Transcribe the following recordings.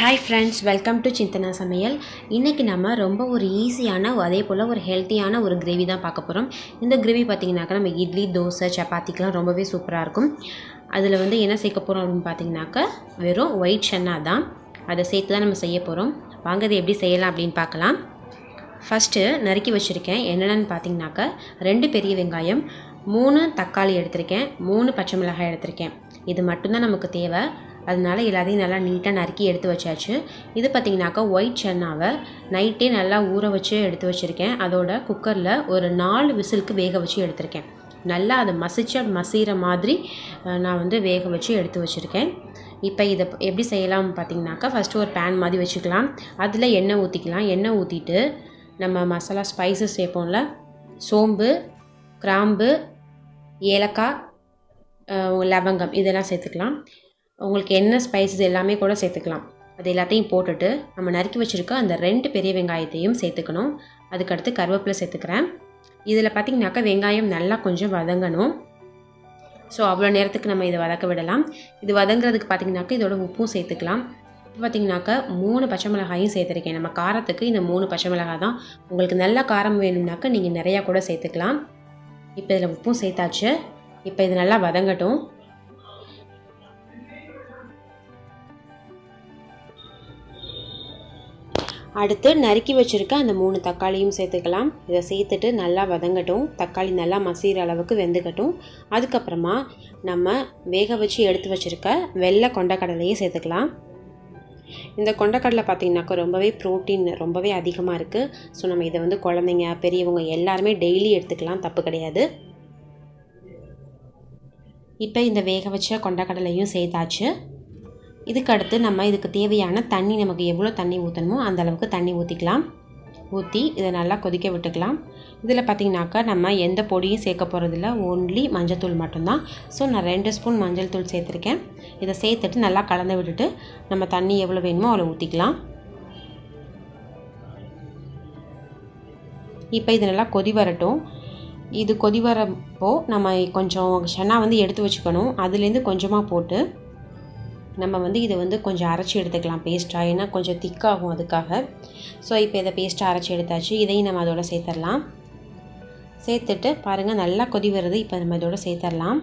Hi friends, welcome to சிந்தனா சமையல். இன்றைக்கி நம்ம ரொம்ப ஒரு ஈஸியான அதே போல் ஒரு ஹெல்த்தியான ஒரு கிரேவி தான் பார்க்க போகிறோம். இந்த கிரேவி பார்த்திங்கனாக்கா நம்ம இட்லி, தோசை, சப்பாத்திக்கெலாம் ரொம்பவே சூப்பராக இருக்கும். அதில் என்ன சேர்க்க போகிறோம் அப்படின்னு பார்த்திங்கனாக்கா வெறும் ஒயிட் சன்னா தான். அதை சேர்த்து தான் நம்ம செய்ய போகிறோம். வாங்க அதை எப்படி செய்யலாம் அப்படின்னு பார்க்கலாம். ஃபஸ்ட்டு நறுக்கி வச்சுருக்கேன். என்னென்னு பார்த்திங்கனாக்கா 2 பெரிய வெங்காயம், 3 தக்காளி எடுத்திருக்கேன், 3 பச்சை மிளகாய் எடுத்திருக்கேன். இது மட்டும்தான் நமக்கு தேவை. அதனால எல்லாத்தையும் நல்லா நீட்டாக நறுக்கி எடுத்து வச்சாச்சு. இது பார்த்திங்கனாக்கா ஒயிட் சன்னாவை நைட்டே நல்லா ஊற வச்சு எடுத்து வச்சுருக்கேன். அதோட குக்கரில் ஒரு 4 விசிலுக்கு வேக வச்சு எடுத்திருக்கேன். நல்லா அதை மசிகிற மாதிரி நான் வேக வச்சு எடுத்து வச்சுருக்கேன். இப்போ இதை எப்படி செய்யலாம் பார்த்திங்கனாக்கா ஃபஸ்ட்டு ஒரு பேன் மாதிரி வச்சுக்கலாம். அதில் எண்ணெய் ஊற்றிக்கலாம். எண்ணெய் ஊற்றிட்டு நம்ம மசாலா ஸ்பைசஸ் சேர்ப்போம்ல, சோம்பு, கிராம்பு, ஏலக்காய், லவங்கம் இதெல்லாம் சேர்த்துக்கலாம். உங்களுக்கு என்ன ஸ்பைசஸ் எல்லாமே கூட சேர்த்துக்கலாம். அது எல்லாத்தையும் போட்டுட்டு நம்ம நறுக்கி வச்சுருக்க அந்த 2 பெரிய வெங்காயத்தையும் சேர்த்துக்கணும். அதுக்கடுத்து கருவேப்பிலை சேர்த்துக்கிறேன். இதில் பார்த்திங்கனாக்கா வெங்காயம் நல்லா கொஞ்சம் வதங்கணும். ஸோ அவ்வளோ நேரத்துக்கு நம்ம இதை வதக்க விடலாம். இது வதங்குறதுக்கு பார்த்திங்கனாக்கா இதோட உப்பும் சேர்த்துக்கலாம். இப்போ பார்த்திங்கனாக்கா 3 பச்சை மிளகாயும் சேர்த்துருக்கேன். நம்ம காரத்துக்கு இந்த 3 பச்சை மிளகாய் தான். உங்களுக்கு நல்ல காரம் வேணும்னாக்கா நீங்கள் நிறையா கூட சேர்த்துக்கலாம். இப்போ இதில் உப்பும் சேர்த்தாச்சு. இப்போ இது நல்லா வதங்கட்டும். அடுத்து நறுக்கி வச்சுருக்க அந்த 3 தக்காளியும் சேர்த்துக்கலாம். இதை சேர்த்துட்டு நல்லா வதங்கட்டும். தக்காளி நல்லா மசிகிற அளவுக்கு வெந்துக்கட்டும். அதுக்கப்புறமா நம்ம வேக வச்சு எடுத்து வச்சுருக்க வெள்ளை கொண்டக்கடலையும் சேர்த்துக்கலாம். இந்த கொண்டக்கடலை பார்த்திங்கனாக்கா ரொம்பவே ப்ரோட்டீன் ரொம்பவே அதிகமாக இருக்குது. ஸோ நம்ம இதை குழந்தைங்க, பெரியவங்க எல்லாருமே டெய்லி எடுத்துக்கலாம், தப்பு கிடையாது. இப்போ இந்த வேக வச்ச கொண்டக்கடலையும் சேர்த்தாச்சு. இதுக்கடுத்து நம்ம இதுக்கு தேவையான தண்ணி, நமக்கு எவ்வளோ தண்ணி ஊற்றணுமோ அந்த அளவுக்கு தண்ணி ஊற்றிக்கலாம். ஊற்றி இதை நல்லா கொதிக்க விட்டுக்கலாம். இதில் பார்த்திங்கனாக்கா நம்ம எந்த பொடியும் சேர்க்க போகிறதில்ல, ஓன்லி மஞ்சள் மட்டும்தான். ஸோ நான் 2 ஸ்பூன் மஞ்சள் தூள் சேர்த்துருக்கேன். இதை சேர்த்துட்டு நல்லா கலந்து விட்டுட்டு நம்ம தண்ணி எவ்வளோ வேணுமோ அவ்வளோ ஊற்றிக்கலாம். இப்போ இது நல்லா கொதி வரட்டும். இது கொதி வரப்போ நம்ம கொஞ்சம் சன்னா எடுத்து வச்சுக்கணும். அதுலேருந்து கொஞ்சமாக போட்டு நம்ம இதை கொஞ்சம் அரைச்சி எடுத்துக்கலாம் பேஸ்ட்டாக. ஏன்னா கொஞ்சம் திக்காகும் அதுக்காக. ஸோ இப்போ இதை பேஸ்ட்டாக அரைச்சி எடுத்தாச்சு. இதையும் நம்ம அதோட சேர்த்துடலாம். சேர்த்துட்டு பாருங்கள் நல்லா கொதி வருது. இப்போ நம்ம இதோட சேர்த்துடலாம்.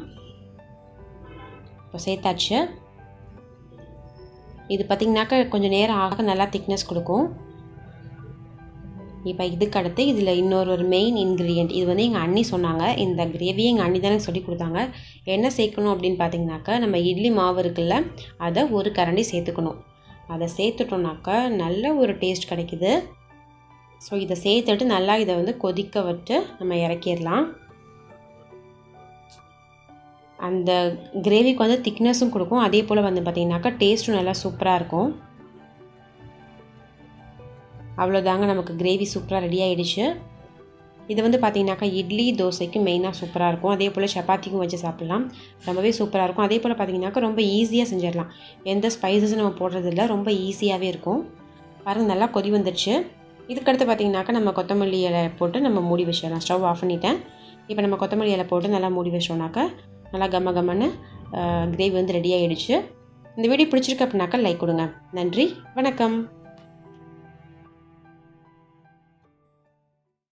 இப்போ சேர்த்தாச்சு. இது பார்த்திங்கனாக்கா கொஞ்சம் நேரம் ஆக நல்லா திக்னஸ் கொடுக்கும். இப்போ இதுக்கடுத்து இதில் இன்னொரு மெயின் இன்க்ரீடியன்ட், இது எங்கள் அண்ணி சொன்னாங்க. இந்த கிரேவியை எங்கள் அண்ணி தானே சொல்லி கொடுத்தாங்க. என்ன சேர்க்கணும் அப்படின்னு பார்த்திங்கனாக்கா நம்ம இட்லி மாவு இருக்குல்ல, அதை ஒரு கரண்டி சேர்த்துக்கணும். அதை சேர்த்துட்டோம்னாக்கா நல்ல ஒரு டேஸ்ட் கிடைக்குது. ஸோ இதை சேர்த்துட்டு நல்லா இதை கொதிக்க விட்டு நம்ம இறக்கிடலாம். அந்த கிரேவிக்கு திக்னஸும் கொடுக்கும். அதே போல் பார்த்திங்கனாக்கா டேஸ்ட்டும் நல்லா சூப்பராக இருக்கும். அவ்வளோதாங்க, நமக்கு கிரேவி சூப்பராக ரெடி ஆகிடுச்சு. இது பார்த்திங்கனாக்கா இட்லி, தோசைக்கு மெயினாக சூப்பராக இருக்கும். அதே போல் சப்பாத்திக்கும் வச்சு சாப்பிட்லாம், ரொம்பவே சூப்பராக இருக்கும். அதே போல் பார்த்திங்கனாக்கா ரொம்ப ஈஸியாக செஞ்சிடலாம். எந்த ஸ்பைசஸும் நம்ம போடுறதில்ல, ரொம்ப ஈஸியாகவே இருக்கும். பாருங்கள் நல்லா கொதி வந்துடுச்சு. இதுக்கடுத்து பார்த்திங்கனாக்கா நம்ம கொத்தமல்லி இலை போட்டு நம்ம மூடி வச்சிடலாம். ஸ்டவ் ஆஃப் பண்ணிட்டேன். இப்போ நம்ம கொத்தமல்லி இலை போட்டு நல்லா மூடி வச்சோம்னாக்கா நல்லா கம்மன்னு கிரேவி ரெடி ஆகிடுச்சு. இந்த வீடியோ பிடிச்சிருக்கு அப்படின்னாக்கா லைக் கொடுங்க. நன்றி, வணக்கம்.